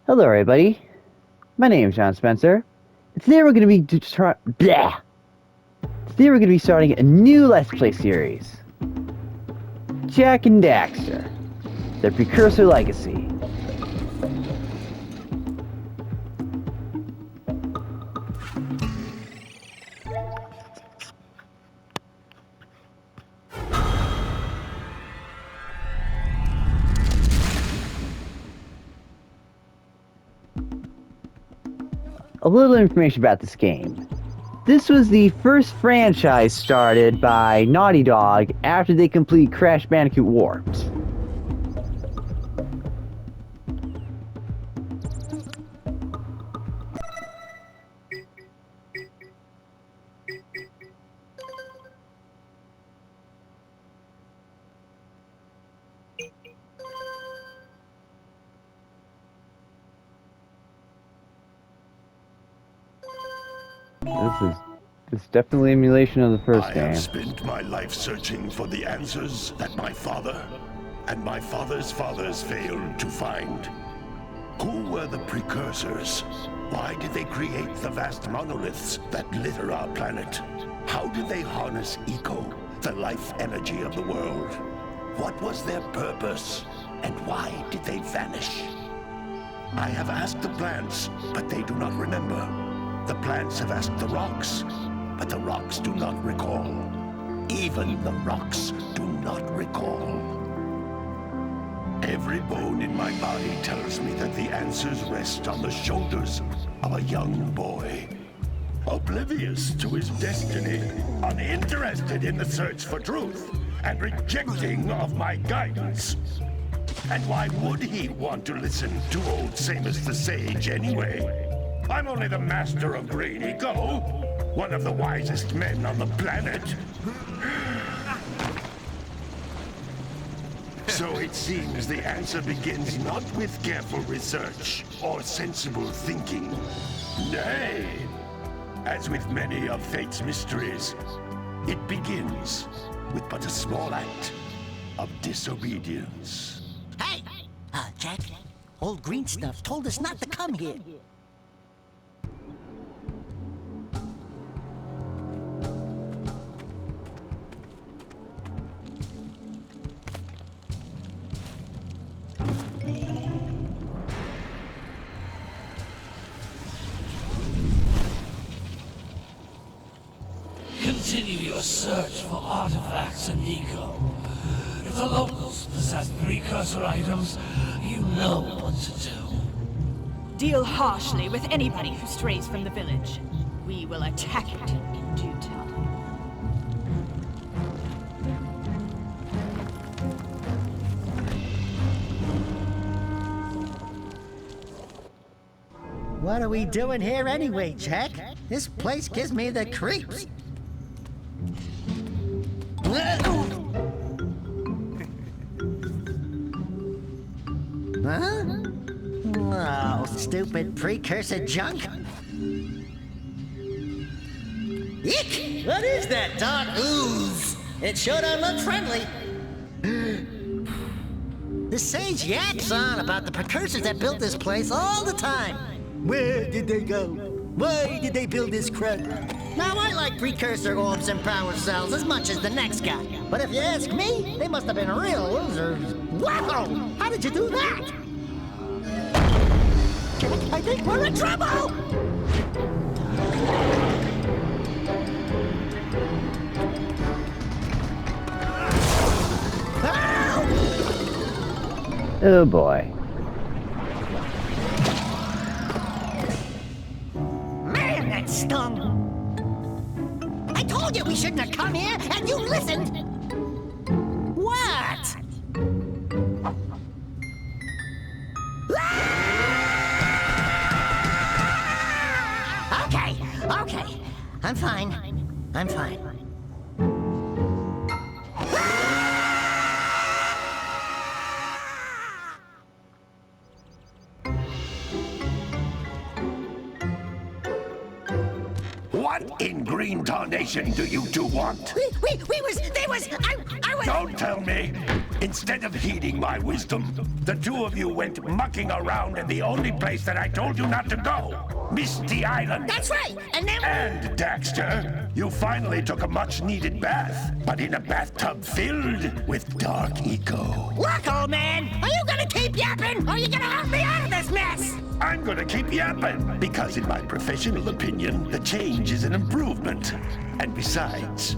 Hello, everybody. My name is John Spencer. Today we're going to be starting a new Let's Play series, Jak and Daxter, the Precursor Legacy. A little information about this game. This was the first franchise started by Naughty Dog after they completed Crash Bandicoot Warped. This is definitely emulation of the first game. I have spent my life searching for the answers that my father and my father's fathers failed to find. Who were the precursors? Why did they create the vast monoliths that litter our planet? How did they harness eco, the life energy of the world? What was their purpose, and why did they vanish? I have asked the plants, but they do not remember. The plants have asked the rocks, but the rocks do not recall. Even the rocks do not recall. Every bone in my body tells me that the answers rest on the shoulders of a young boy. Oblivious to his destiny, uninterested in the search for truth, and rejecting of my guidance. And why would he want to listen to old Samus the Sage anyway? I'm only the master of Green Eco, one of the wisest men on the planet. So it seems the answer begins not with careful research or sensible thinking. Nay, as with many of fate's mysteries, it begins with but a small act of disobedience. Hey! Jack, old green stuff told us not to come here. Continue your search for artifacts and eco. If the locals possess precursor items, you know what to do. Deal harshly with anybody who strays from the village. We will attack it in due time. What are we doing here anyway, Jack? This place gives me the creeps. Huh? Oh, stupid precursor junk. Eek! What is that dark ooze? It sure don't look friendly. The sage yaps on about the precursors that built this place all the time. Where did they go? Why did they build this crap? Now, I like precursor orbs and power cells as much as the next guy. But if you ask me, they must have been real losers. Wow! How did you do that? I think we're in trouble! Oh boy. Man, that stung! I told you we shouldn't have come here, and you listened! What? Okay. I'm fine. I'm fine. What in green tarnation do you two want? They was, I was... Don't tell me! Instead of heeding my wisdom, the two of you went mucking around in the only place that I told you not to go, Misty Island. That's right. And then And, Daxter, you finally took a much-needed bath, but in a bathtub filled with dark eco. look, old man. Are you gonna keep yapping, or are you gonna help me out of this mess? I'm gonna keep yapping, because in my professional opinion, the change is an improvement. And besides,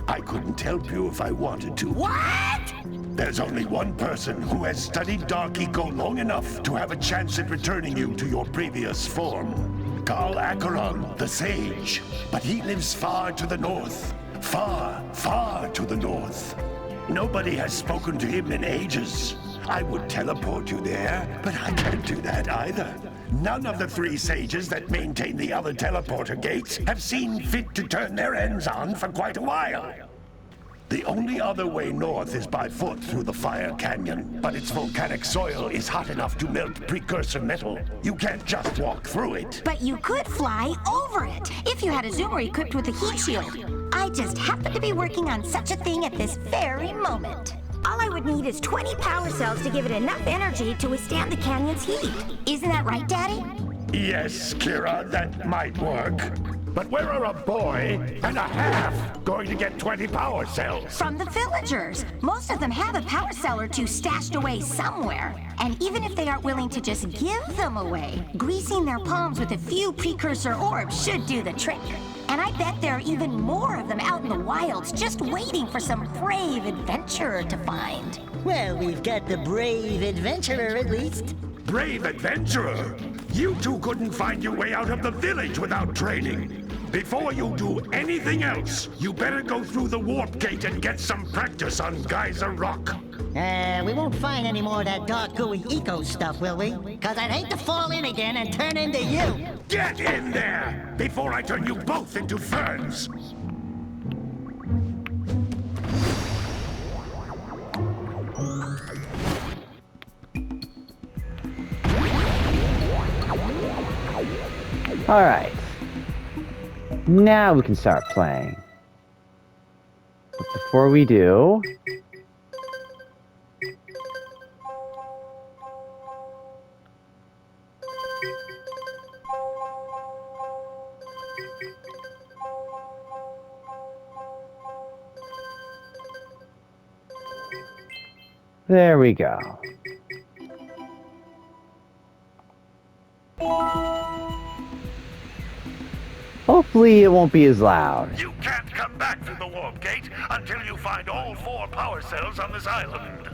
I couldn't help you if I wanted to. What? There's only one person who has studied Dark Eco long enough to have a chance at returning you to your previous form. Carl Acheron, the Sage. But he lives far to the north. Far, far to the north. Nobody has spoken to him in ages. I would teleport you there, but I can't do that either. None of the three sages that maintain the other teleporter gates have seen fit to turn their ends on for quite a while. The only other way north is by foot through the Fire Canyon, but its volcanic soil is hot enough to melt precursor metal. You can't just walk through it. But you could fly over it if you had a zoomer equipped with a heat shield. I just happen to be working on such a thing at this very moment. All I would need is 20 power cells to give it enough energy to withstand the canyon's heat. Isn't that right, Daddy? Yes, Kira, that might work. But where are a boy and a half going to get 20 power cells? From the villagers. Most of them have a power cell or two stashed away somewhere. And even if they aren't willing to just give them away, greasing their palms with a few precursor orbs should do the trick. And I bet there are even more of them out in the wilds just waiting for some brave adventurer to find. Well, we've got the brave adventurer at least. Brave adventurer! You two couldn't find your way out of the village without training. Before you do anything else, you better go through the warp gate and get some practice on Geyser Rock. We won't find any more of that dark gooey eco stuff, will we? Cause I'd hate to fall in again and turn into you. Get in there before I turn you both into ferns. Alright. Now we can start playing. But before we do... There we go. Hopefully it won't be as loud. You can't come back through the warp gate until you find all 4 power cells on this island.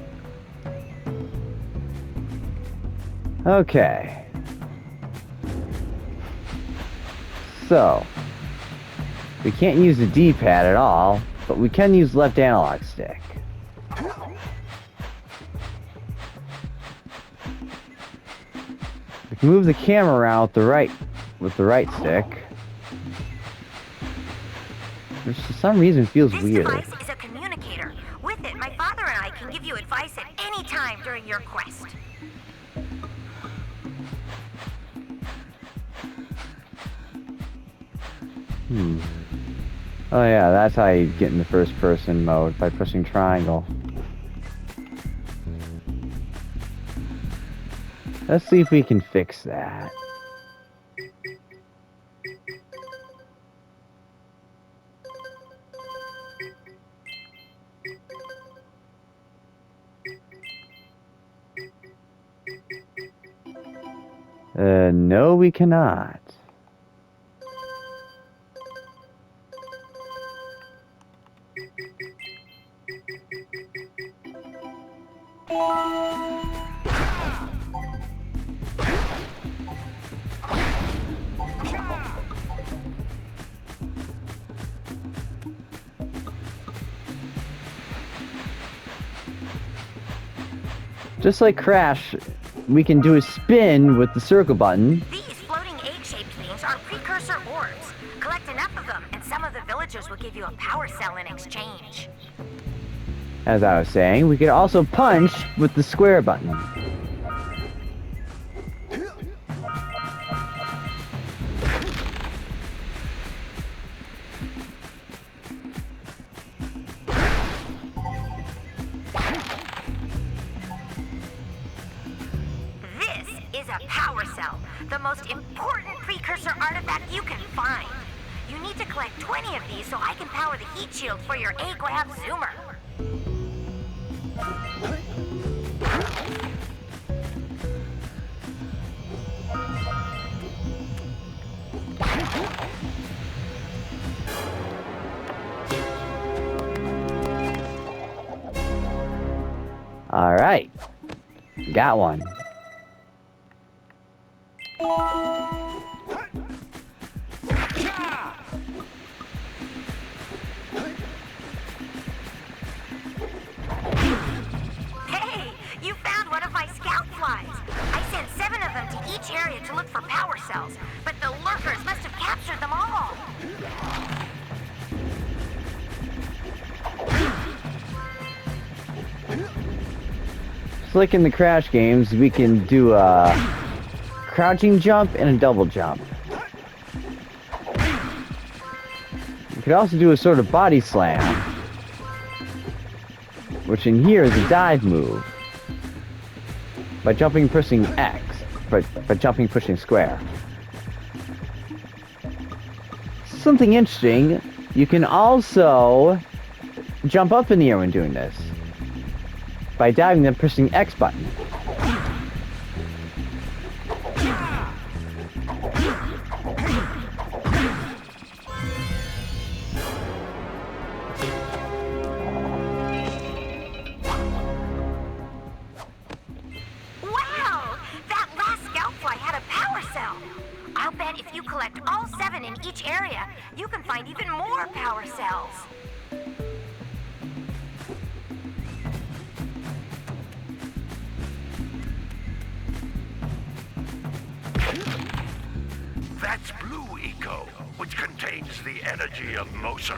Okay. So, we can't use the D-pad at all, but we can use left analog stick. We can move the camera around with the right stick. Which for some reason feels weird. This device is a communicator. With it, my father and I can give you advice at any time during your quest. Oh yeah, that's how you get in the first person mode, by pushing triangle. Let's see if we can fix that. No, we cannot. Just like Crash, we can do a spin with the circle button. These floating egg-shaped things are precursor orbs. Collect enough of them, and some of the villagers will give you a power cell in exchange. As I was saying, we could also punch with the square button. is a power cell, the most important precursor artifact you can find. You need to collect 20 of these so I can power the heat shield for your A-Grab zoomer. Alright. Got one. Hey, you found one of my scout flies. I sent 7 of them to each area to look for power cells, but the lurkers must have captured them all. Just like in the Crash games, we can do a crouching jump and a double jump. You could also do a sort of body slam, which in here is a dive move. By jumping pushing X, by jumping pushing square. Something interesting, you can also jump up in the air when doing this. By diving and pushing X button. Wow! That last scout fly had a power cell. I'll bet if you collect all 7 in each area, you can find even more power cells. That's Blue Eco, which contains the energy of motion.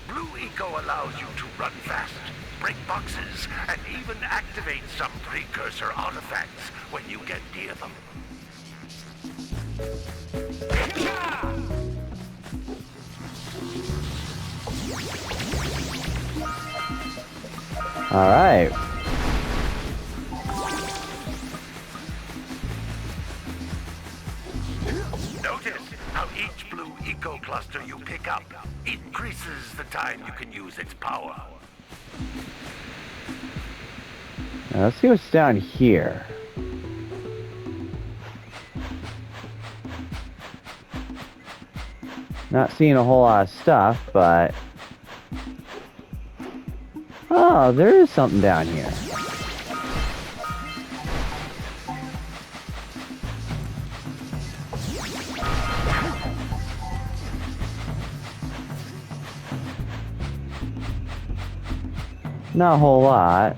Blue Eco allows you to run fast, break boxes, and even activate some precursor artifacts when you get near them. Alright. Notice how each Blue Eco cluster you pick up increases the time you can use its power. Now let's see what's down here. Not seeing a whole lot of stuff, but... Oh, there is something down here. Not a whole lot.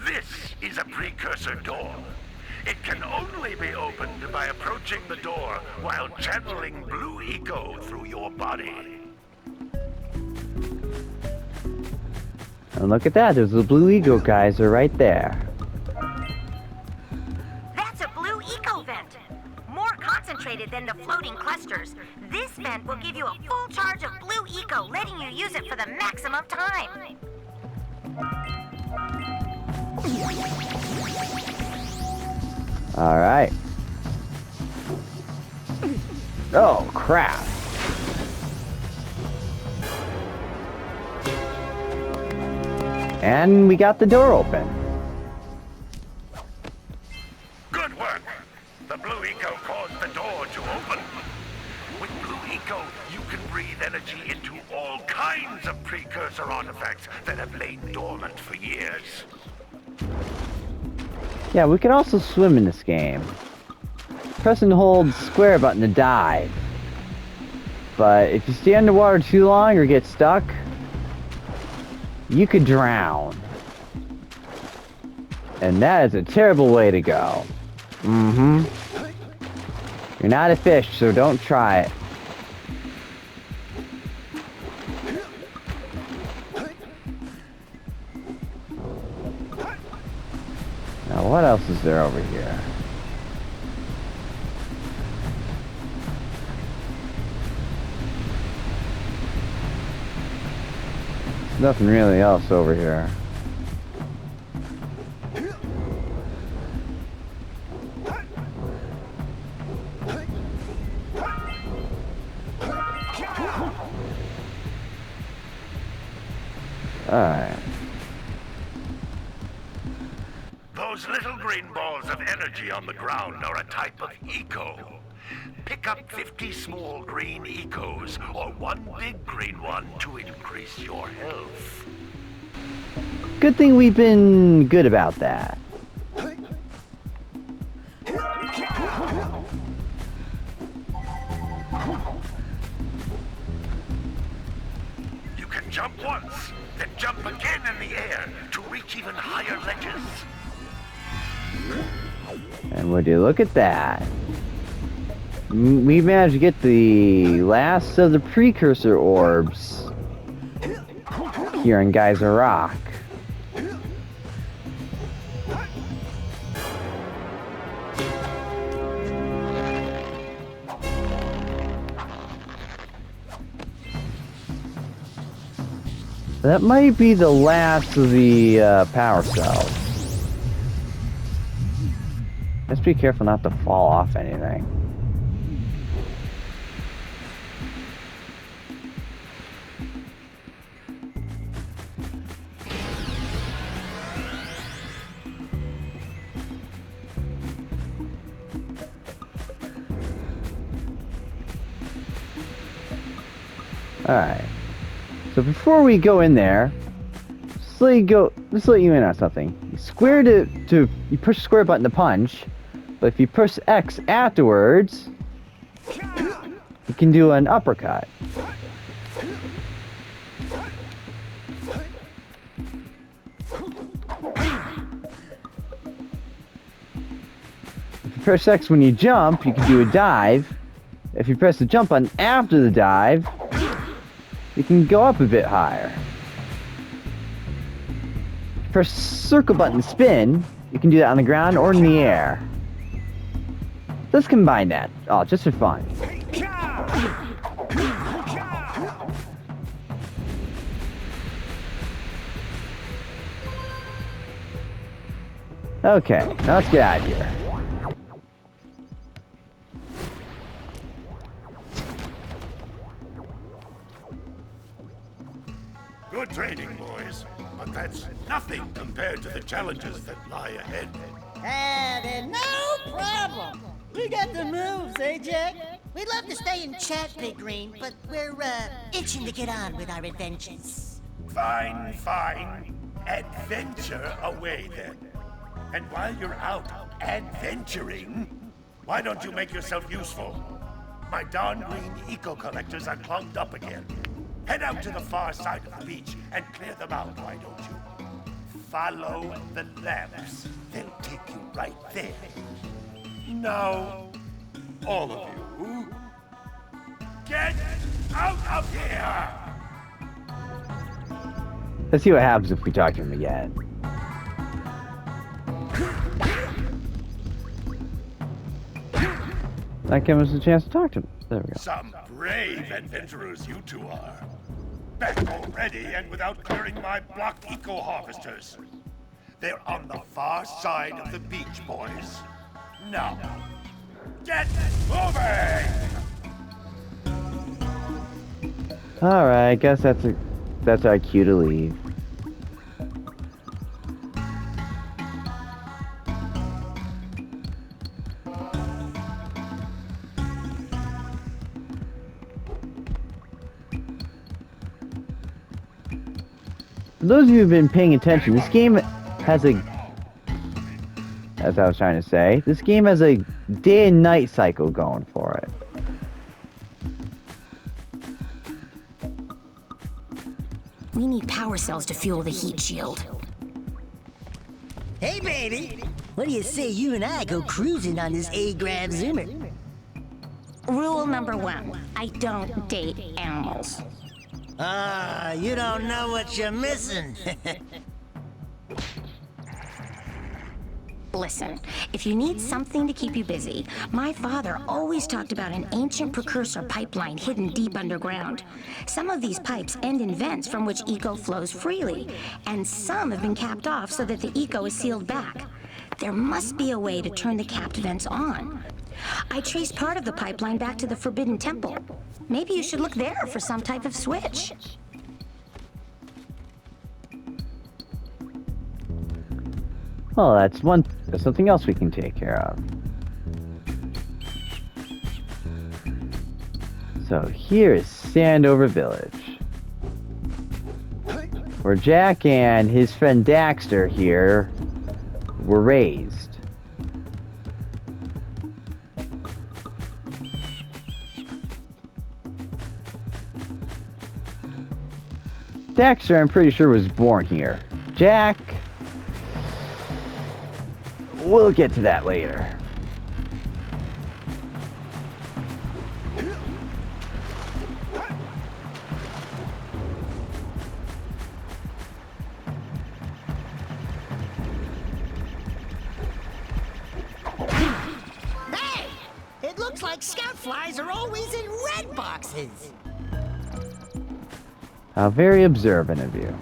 This is a precursor door. It can only be opened by approaching the door while channeling Blue Eco through your body. And look at that, there's the Blue Eco guys are right there. That's a Blue Eco vent. More concentrated than the floating clusters. This vent will give you a full charge of Blue Eco, letting you use it for the maximum time. Alright. Oh, crap. And we got the door open. Good work! The Blue Eco caused the door to open. With Blue Eco, you can breathe energy into all kinds of precursor artifacts that have lain dormant for years. Yeah, we can also swim in this game. Press and hold square button to dive. But if you stay underwater too long or get stuck, you could drown. And that is a terrible way to go. Mm-hmm. You're not a fish, so don't try it. Now, what else is there over here? There's nothing really else over here. Alright. Those little green balls of energy on the ground are a type of eco. Pick up 50 small green ecos, or one big green one to increase your health. Good thing we've been good about that. You can jump once, then jump again in the air to reach even higher ledges. And would you look at that? We managed to get the last of the Precursor orbs here in Geyser Rock. That might be the last of the power cells. Just be careful not to fall off anything. Alright. So before we go in there, just let you in on something. You push the square button to punch, but if you push X afterwards, you can do an uppercut. If you press X when you jump, you can do a dive. If you press the jump button after the dive, you can go up a bit higher. Press circle button to spin. You can do that on the ground or in the air. Let's combine that. Oh, just for fun. Okay, now let's get out of here. Good training, boys. But that's nothing compared to the challenges that lie ahead. Then no problem. We got the moves, eh, Jack? We'd love to stay and chat, Big Green, but we're, itching to get on with our adventures. Fine, fine. Adventure away, then. And while you're out adventuring, why don't you make yourself useful? My darn green eco-collectors are clogged up again. Head out to the far side of the beach and clear them out, why don't you? Follow the lamps. They'll take you right there. Now, all of you, get out of here! Let's see what happens if we talk to him again. That gives us a chance to talk to him. There we go. Some brave adventurers you two are. Back already and without clearing my block eco-harvesters. They're on the far side of the beach, boys. Now, get moving! Alright, I guess that's our cue to leave. For those of you who've been paying attention, this game has a... As I was trying to say, this game has a day and night cycle going for it. We need power cells to fuel the heat shield. Hey, baby! What do you say you and I go cruising on this A-Grab Zoomer? Rule number 1, I don't date animals. Ah, you don't know what you're missing. Listen, if you need something to keep you busy, my father always talked about an ancient precursor pipeline hidden deep underground. Some of these pipes end in vents from which eco flows freely, and some have been capped off so that the eco is sealed back. There must be a way to turn the capped vents on. I traced part of the pipeline back to the Forbidden Temple. Maybe you should look there for some type of switch. Well, that's something else we can take care of. So here is Sandover Village, where Jak and his friend Daxter here were raised. Daxter, I'm pretty sure, was born here. Jak, we'll get to that later. Hey! It looks like scout flies are always in red boxes. How very observant of you.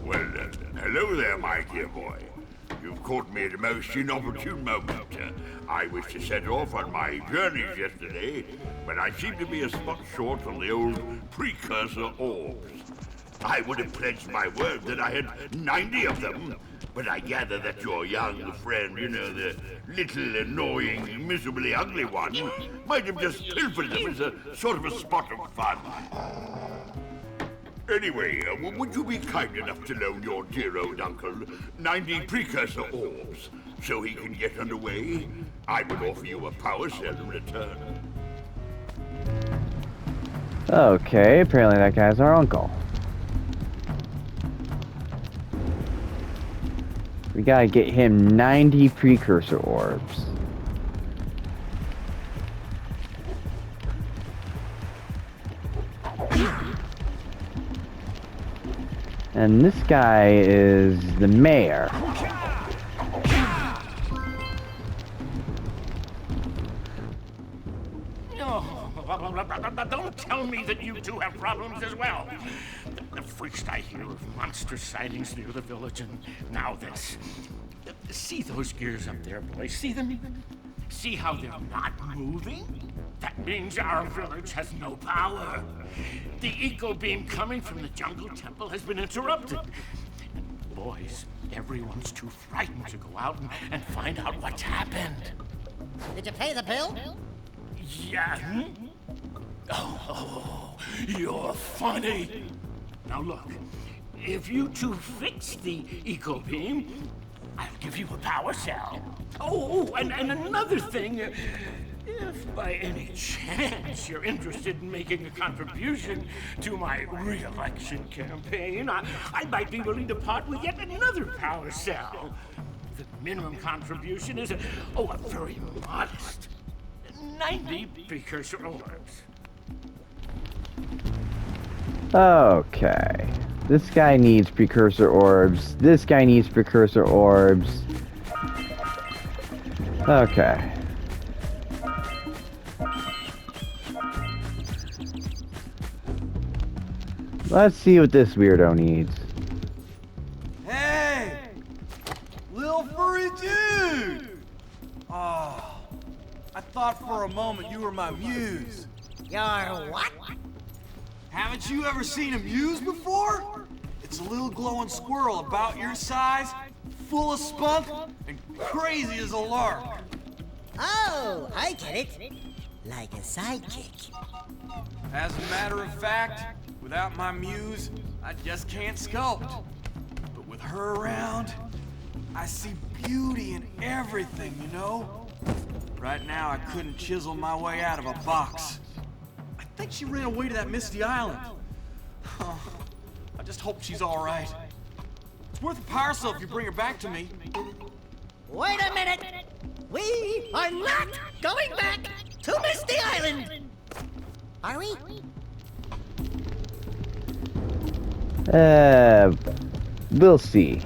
Well, hello there, my dear boy. You've caught me at a most inopportune moment. I was to set off on my journeys yesterday, but I seem to be a spot short on the old Precursor orbs. I would have pledged my word that I had 90 of them, but I gather that your young friend, you know, the little annoying, miserably ugly one, might have just pilfered them as a sort of a spot of fun. Anyway, would you be kind enough to loan your dear old uncle 90 Precursor orbs so he can get underway? I would offer you a power cell in return. Okay, apparently that guy's our uncle. We gotta get him 90 Precursor orbs. And this guy is the mayor. Don't tell me that you two have problems as well. First I hear of monster sightings near the village, and now this. See those gears up there, boys? See them? See how they're not moving? That means our village has no power. The eco beam coming from the jungle temple has been interrupted. And boys, everyone's too frightened to go out and find out what's happened. Did you pay the bill? Yeah. Oh, you're funny. Now look, if you two fix the eco beam, I'll give you a power cell. Oh, and another thing, if by any chance you're interested in making a contribution to my re-election campaign, I might be willing to part with yet another power cell. The minimum contribution is a very modest 90 Precursor orbs. Okay. This guy needs Precursor orbs. This guy needs Precursor orbs. Okay. Let's see what this weirdo needs. Hey! Little furry dude! Oh, I thought for a moment you were my muse. Your what? Haven't you ever seen a muse before? It's a little glowing squirrel about your size, full of spunk, and crazy as a lark. Oh, I get it. Like a sidekick. As a matter of fact, without my muse, I just can't sculpt. But with her around, I see beauty in everything, you know? Right now, I couldn't chisel my way out of a box. I think she ran away to that misty island. I just hope she's all right. It's worth a power cell if you bring her back to me. Wait a minute! We are not going back to Misty Island! Are we? We'll see.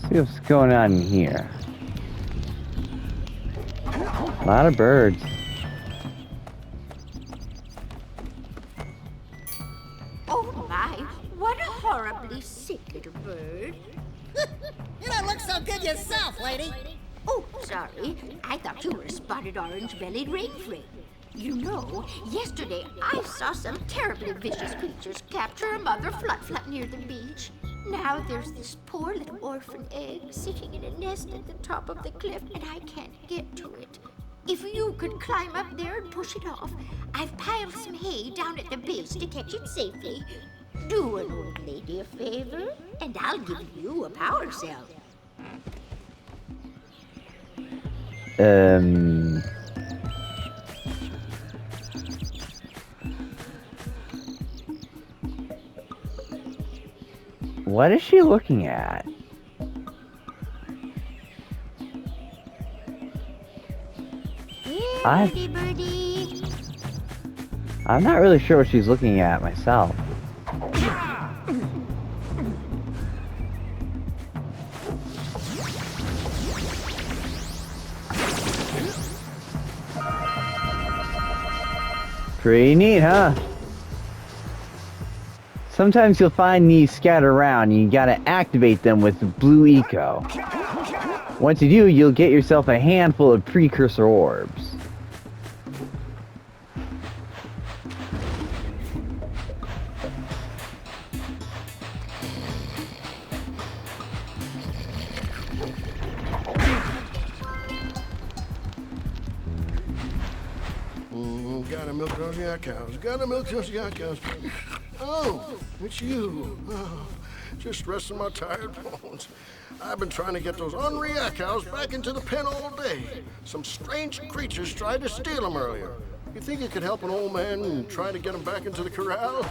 See what's going on in here. A lot of birds. Oh my, what a horribly sick little bird. You don't look so good yourself, lady. Oh, sorry. I thought you were a spotted orange-bellied rainframe. You know, yesterday I saw some terribly vicious creatures capture a mother flut-flut near the beach. Now there's this poor little orphan egg sitting in a nest at the top of the cliff, and I can't get to it. If you could climb up there and push it off, I've piled some hay down at the base to catch it safely. Do an old lady a favor, and I'll give you a power cell. What is she looking at? Birdie. I'm not really sure what she's looking at myself. Pretty neat, huh? Sometimes you'll find these scattered around and you gotta activate them with the blue eco. Once you do, you'll get yourself a handful of precursor orbs. Gotta milk those yak cows. Gotta milk those yak cows. Oh, it's you. Oh, just resting my tired bones. I've been trying to get those ornery yak cows back into the pen all day. Some strange creatures tried to steal them earlier. You think you could help an old man and try to get them back into the corral?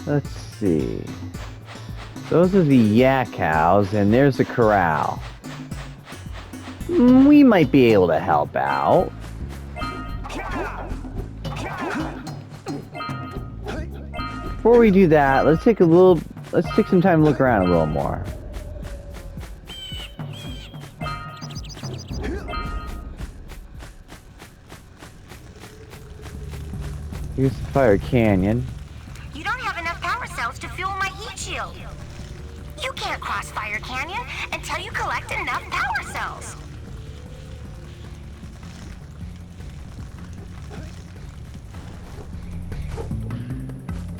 Let's see. Those are the yak cows, and there's the corral. We might be able to help out. Before we do that, let's take some time to look around a little more. Here's the fire canyon. You don't have enough power cells to fuel my heat shield. You can't cross Fire Canyon until you collect enough power cells.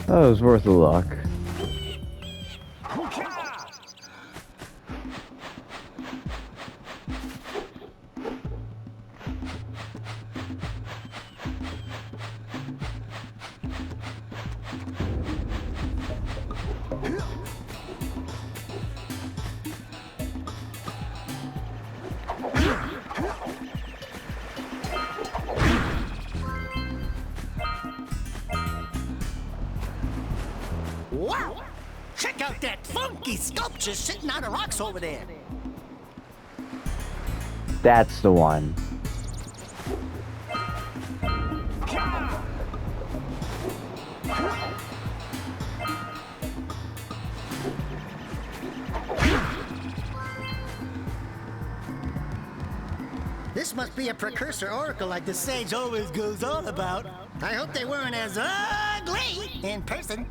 That was worth a look. Wow! Check out that funky sculpture sitting on the rocks over there. That's the one. This must be a precursor oracle like the sage always goes on about. I hope they weren't as ugly in person.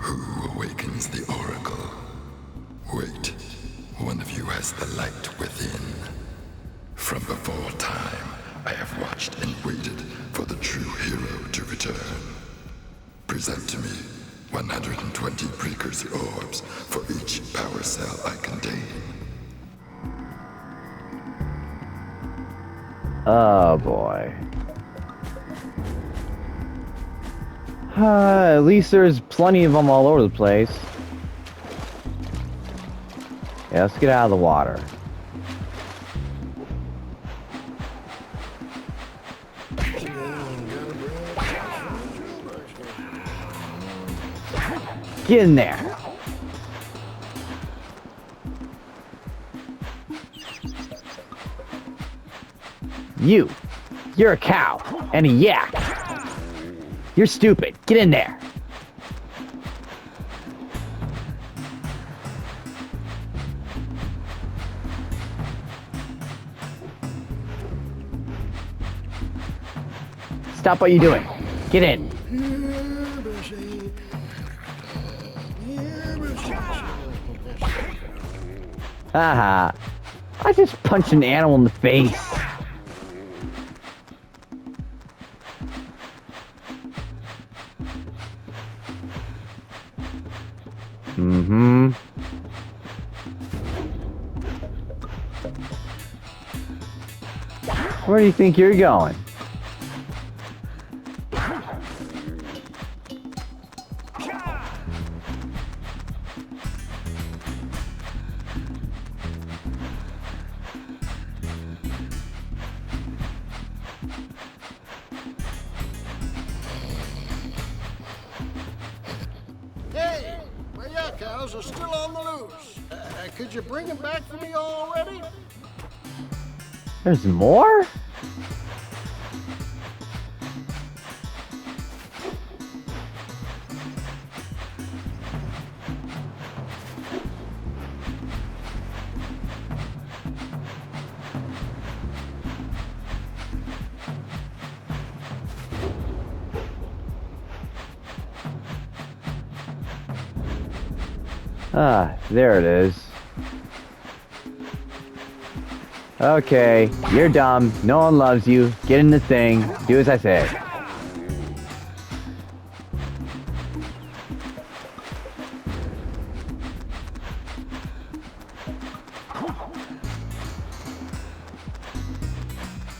Who awakens the oracle? Wait, one of you has the light within. From before time. watched and waited for the true hero to return. Present to me 120 precursor orbs for each power cell I contain. Oh boy. At least there's plenty of them all over the place. Yeah, let's get out of the water. Get in there. You're a cow and a yak. You're stupid. Get in there. Stop what you're doing. Get in. Haha. I just punched an animal in the face. Mm-hmm. Where do you think you're going? Hey, my yak cows are still on the loose. Could you bring them back for me already? There's more? Ah, there it is. Okay, you're dumb. No one loves you. Get in the thing. Do as I say.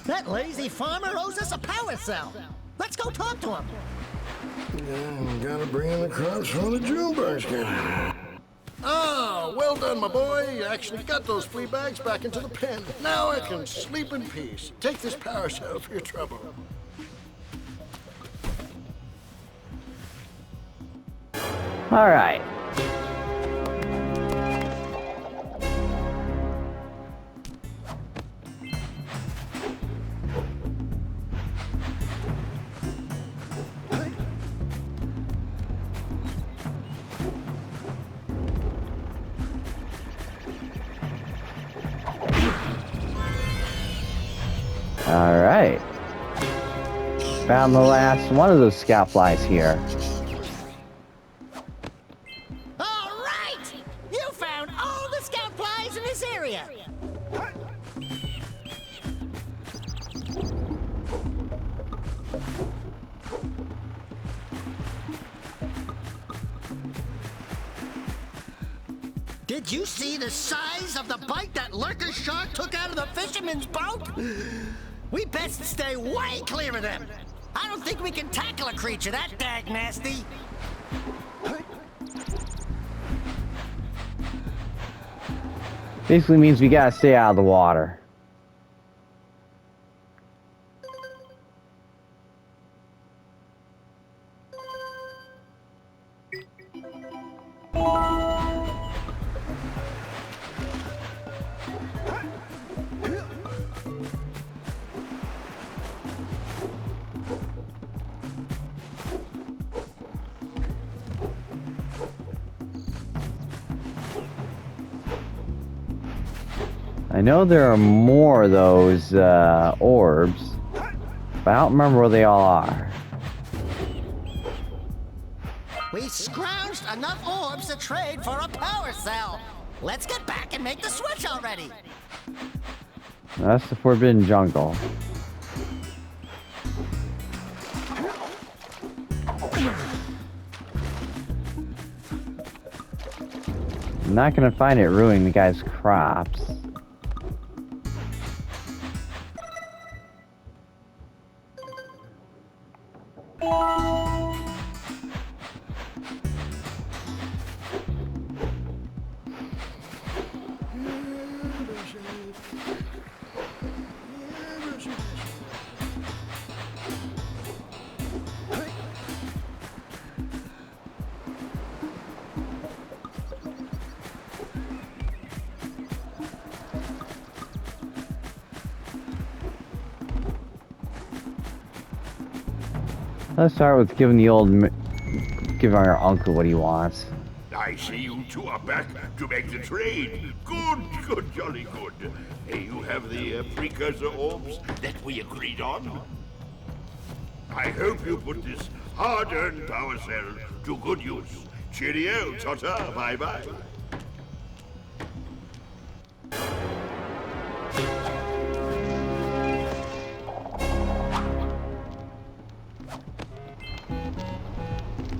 That lazy farmer owes us a power cell. Let's go talk to him. Yeah, gotta bring in the crops from the Junebug skin. Ah, well done, my boy. You actually got those flea bags back into the pen. Now I can sleep in peace. Take this power cell for your trouble. All right. All right. Found the last one of those scout flies here. All right! You found all the scout flies in this area. Did you see the size of the bite that lurker shark took out of the fisherman's boat? We best stay way clear of them. I don't think we can tackle a creature that dag nasty. Basically means we gotta stay out of the water. I know there are more of those orbs, but I don't remember where they all are. We scrounged enough orbs to trade for a power cell. Let's get back and make the switch already. That's the Forbidden Jungle. not gonna find it ruining the guy's crops. Let's start with giving giving our uncle what he wants. I see you two are back to make the trade. Good, good, jolly good. Hey, you have the precursor orbs that we agreed on? I hope you put this hard-earned power cell to good use. Cheerio, ta-ta, bye-bye.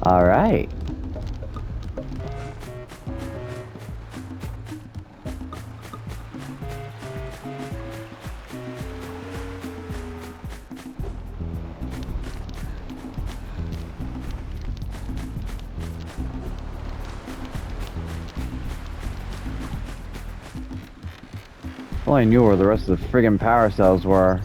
All right. Well, I knew where the rest of the friggin' power cells were.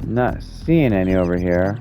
Not seeing any over here.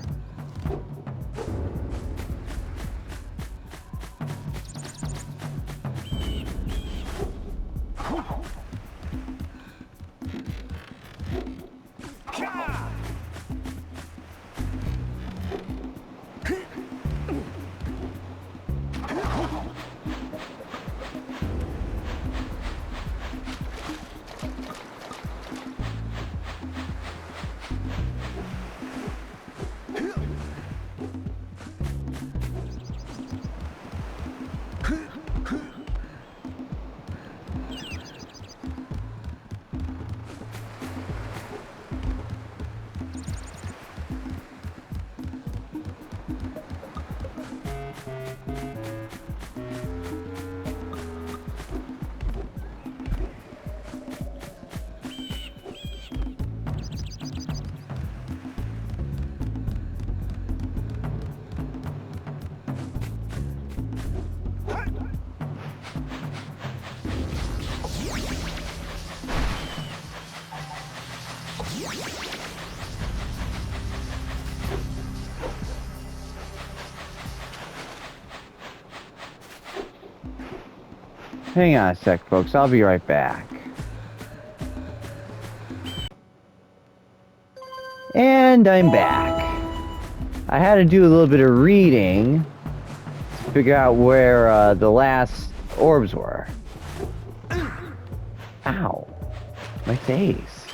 Hang on a sec, folks. I'll be right back. And I'm back. I had to do a little bit of reading to figure out where the last orbs were. Ow. My face.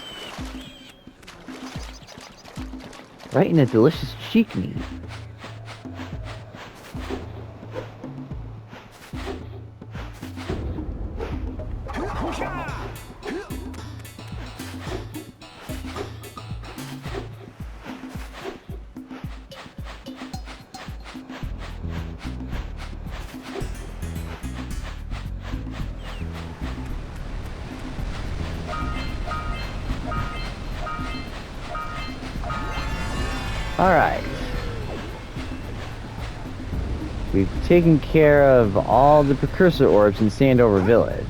Right in the delicious cheek meat. Alright. We've taken care of all the Precursor orbs in Sandover Village.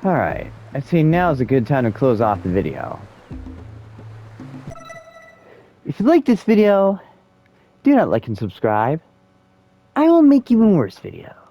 Alright. I'd say now's a good time to close off the video. If you like this video, do not like and subscribe. I will make even worse videos.